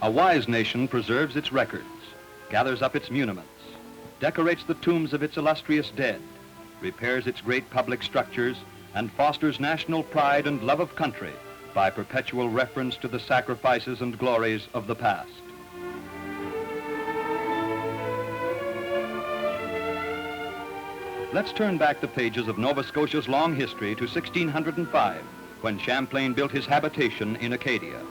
A wise nation preserves its records, gathers up its muniments, decorates the tombs of its illustrious dead, repairs its great public structures, and fosters national pride and love of country by perpetual reference to the sacrifices and glories of the past. Let's turn back the pages of Nova Scotia's long history to 1605, when Champlain built his habitation in Acadia.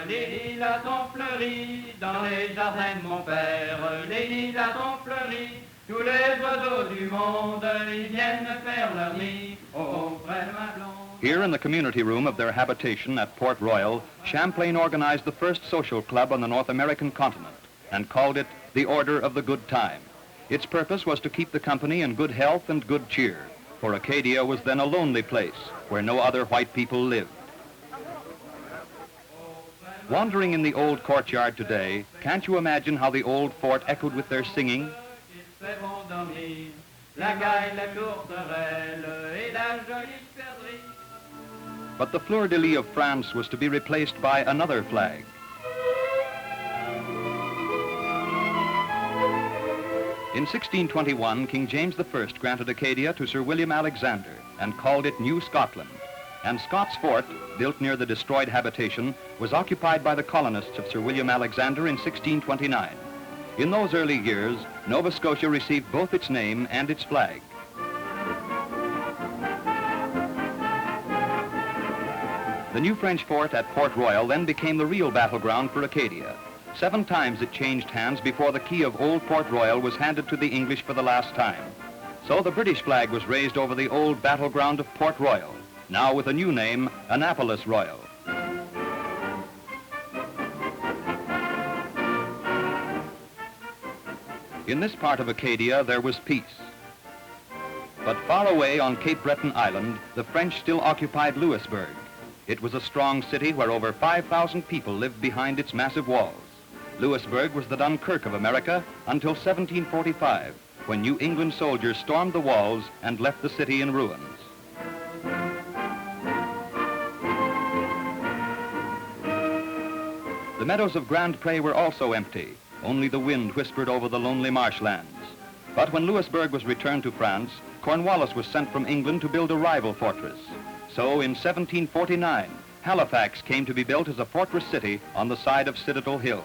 Les lilas ont fleuri, dans les jardins de mon père, les lilas ont fleuri, tous les oiseaux du monde, ils viennent faire leur nid auprès de ma blonde. Here in the community room of their habitation at Port Royal, Champlain organized the first social club on the North American continent and called it the Order of the Good Time. Its purpose was to keep the company in good health and good cheer, for Acadia was then a lonely place where no other white people lived. Wandering in the old courtyard today, can't you imagine how the old fort echoed with their singing? But the fleur-de-lis of France was to be replaced by another flag. In 1621, King James I granted Acadia to Sir William Alexander and called it New Scotland. And Scott's Fort, built near the destroyed habitation, was occupied by the colonists of Sir William Alexander in 1629. In those early years, Nova Scotia received both its name and its flag. The new French fort at Port Royal then became the real battleground for Acadia. 7 times it changed hands before the key of old Port Royal was handed to the English for the last time. So the British flag was raised over the old battleground of Port Royal, now with a new name, Annapolis Royal. In this part of Acadia, there was peace. But far away on Cape Breton Island, the French still occupied Louisbourg. It was a strong city where over 5,000 people lived behind its massive walls. Louisbourg was the Dunkirk of America until 1745, when New England soldiers stormed the walls and left the city in ruins. The meadows of Grand Pre were also empty. Only the wind whispered over the lonely marshlands. But when Louisbourg was returned to France, Cornwallis was sent from England to build a rival fortress. So in 1749, Halifax came to be built as a fortress city on the side of Citadel Hill.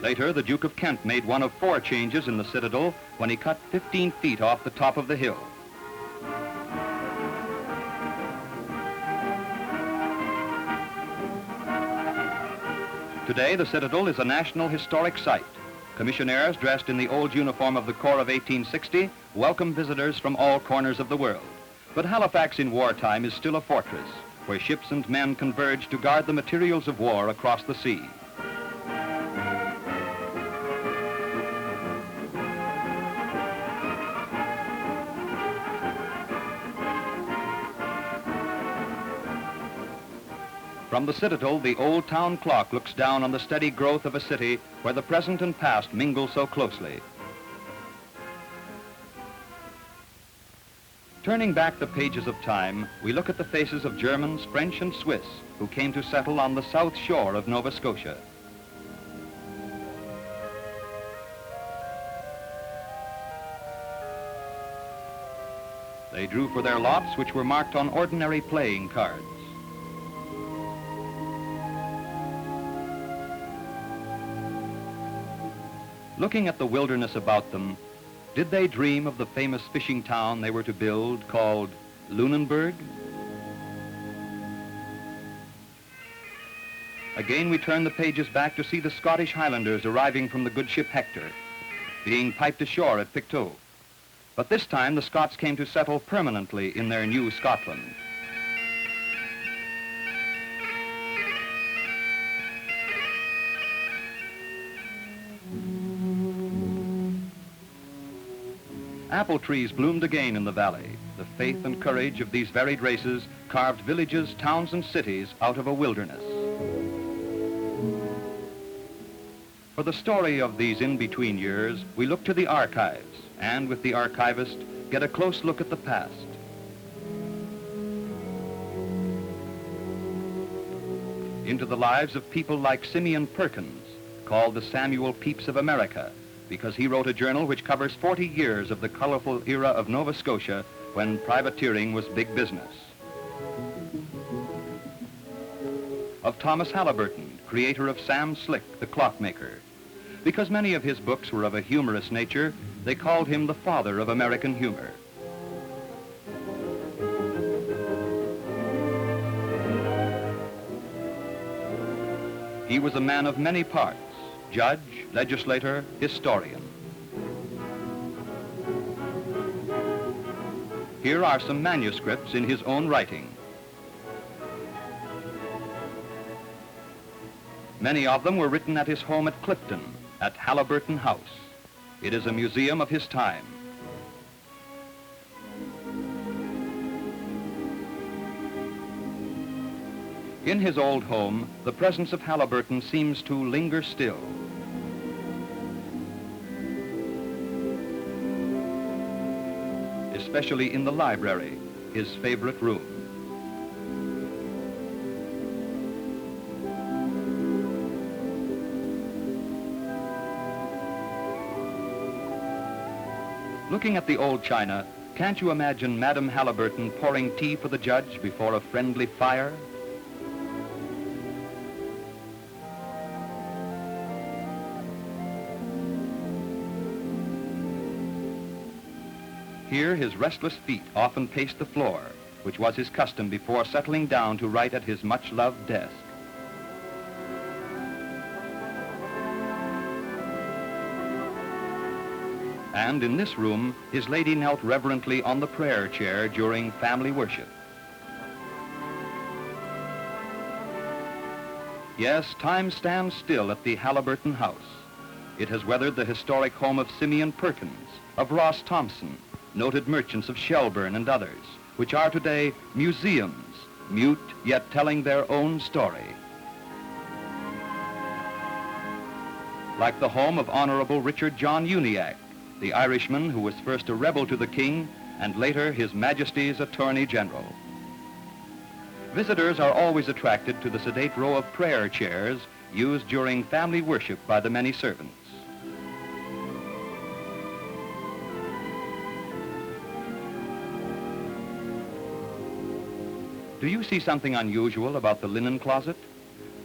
Later, the Duke of Kent made one of 4 changes in the citadel when he cut 15 feet off the top of the hill. Today, the citadel is a National Historic Site. Commissionaires dressed in the old uniform of the Corps of 1860 welcome visitors from all corners of the world. But Halifax in wartime is still a fortress where ships and men converge to guard the materials of war across the sea. From the citadel, the old town clock looks down on the steady growth of a city where the present and past mingle so closely. Turning back the pages of time, we look at the faces of Germans, French, and Swiss who came to settle on the south shore of Nova Scotia. They drew for their lots, which were marked on ordinary playing cards. Looking at the wilderness about them, did they dream of the famous fishing town they were to build called Lunenburg? Again, we turn the pages back to see the Scottish Highlanders arriving from the good ship Hector, being piped ashore at Pictou. But this time, the Scots came to settle permanently in their new Scotland. Apple trees bloomed again in the valley. The faith and courage of these varied races carved villages, towns, and cities out of a wilderness. For the story of these in-between years, we look to the archives, and with the archivist, get a close look at the past. Into the lives of people like Simeon Perkins, called the Samuel Pepys of America, because he wrote a journal which covers 40 years of the colorful era of Nova Scotia when privateering was big business. Of Thomas Halliburton, creator of Sam Slick, the clockmaker. Because many of his books were of a humorous nature, they called him the father of American humor. He was a man of many parts, judge, legislator, historian. Here are some manuscripts in his own writing. Many of them were written at his home at Clifton, at Halliburton House. It is a museum of his time. In his old home, the presence of Halliburton seems to linger still. Especially in the library, his favorite room. Looking at the old china, can't you imagine Madame Halliburton pouring tea for the judge before a friendly fire? Here, his restless feet often paced the floor, which was his custom before settling down to write at his much-loved desk. And in this room, his lady knelt reverently on the prayer chair during family worship. Yes, time stands still at the Halliburton House. It has weathered the historic home of Simeon Perkins, of Ross Thompson, noted merchants of Shelburne and others, which are today museums, mute yet telling their own story. Like the home of Honorable Richard John Uniacke, the Irishman who was first a rebel to the king and later His Majesty's Attorney General. Visitors are always attracted to the sedate row of prayer chairs used during family worship by the many servants. Do you see something unusual about the linen closet?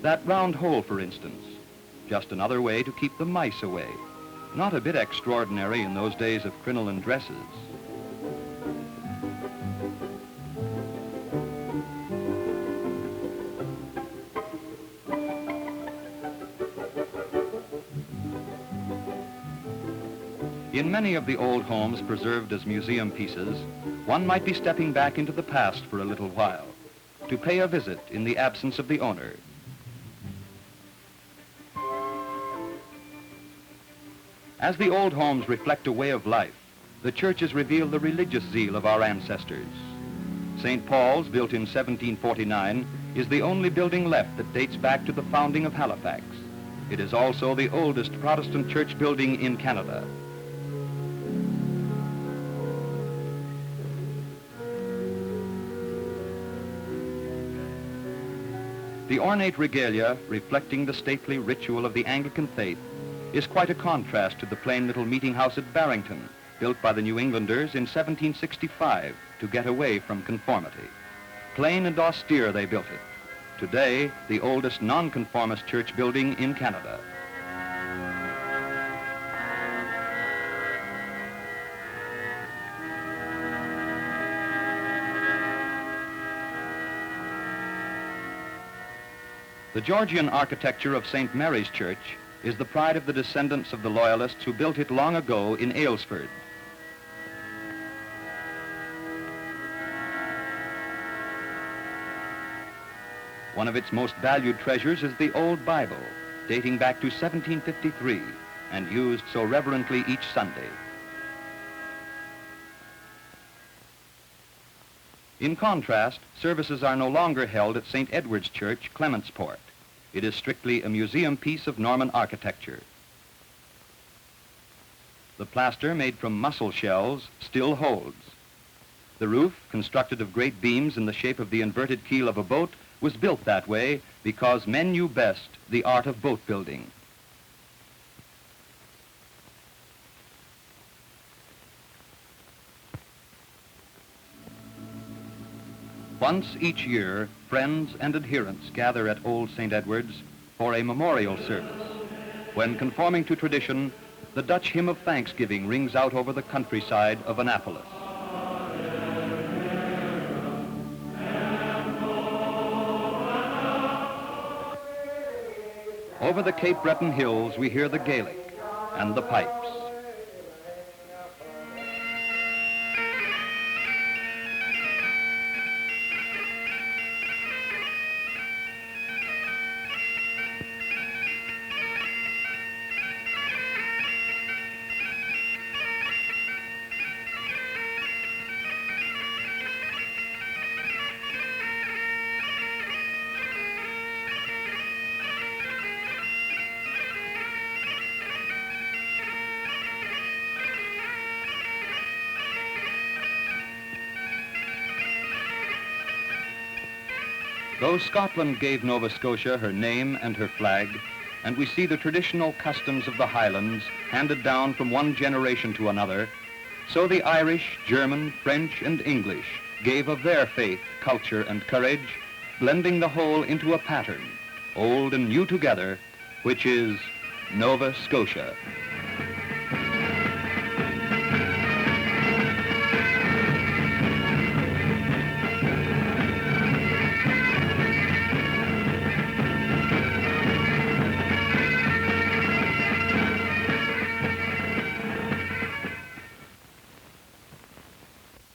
That round hole, for instance. Just another way to keep the mice away. Not a bit extraordinary in those days of crinoline dresses. In many of the old homes preserved as museum pieces, one might be stepping back into the past for a little while, to pay a visit in the absence of the owner. As the old homes reflect a way of life, the churches reveal the religious zeal of our ancestors. St. Paul's, built in 1749, is the only building left that dates back to the founding of Halifax. It is also the oldest Protestant church building in Canada. The ornate regalia, reflecting the stately ritual of the Anglican faith, is quite a contrast to the plain little meeting house at Barrington, built by the New Englanders in 1765 to get away from conformity. Plain and austere they built it. Today, the oldest nonconformist church building in Canada. The Georgian architecture of St. Mary's Church is the pride of the descendants of the Loyalists who built it long ago in Aylesford. One of its most valued treasures is the Old Bible, dating back to 1753 and used so reverently each Sunday. In contrast, services are no longer held at St. Edward's Church, Clementsport. It is strictly a museum piece of Norman architecture. The plaster, made from mussel shells, still holds. The roof, constructed of great beams in the shape of the inverted keel of a boat, was built that way because men knew best the art of boat building. Once each year, friends and adherents gather at Old St. Edward's for a memorial service. When conforming to tradition, the Dutch hymn of thanksgiving rings out over the countryside of Annapolis. Over the Cape Breton hills, we hear the Gaelic and the pipes. Though Scotland gave Nova Scotia her name and her flag, and we see the traditional customs of the Highlands handed down from one generation to another, so the Irish, German, French, and English gave of their faith, culture, and courage, blending the whole into a pattern, old and new together, which is Nova Scotia.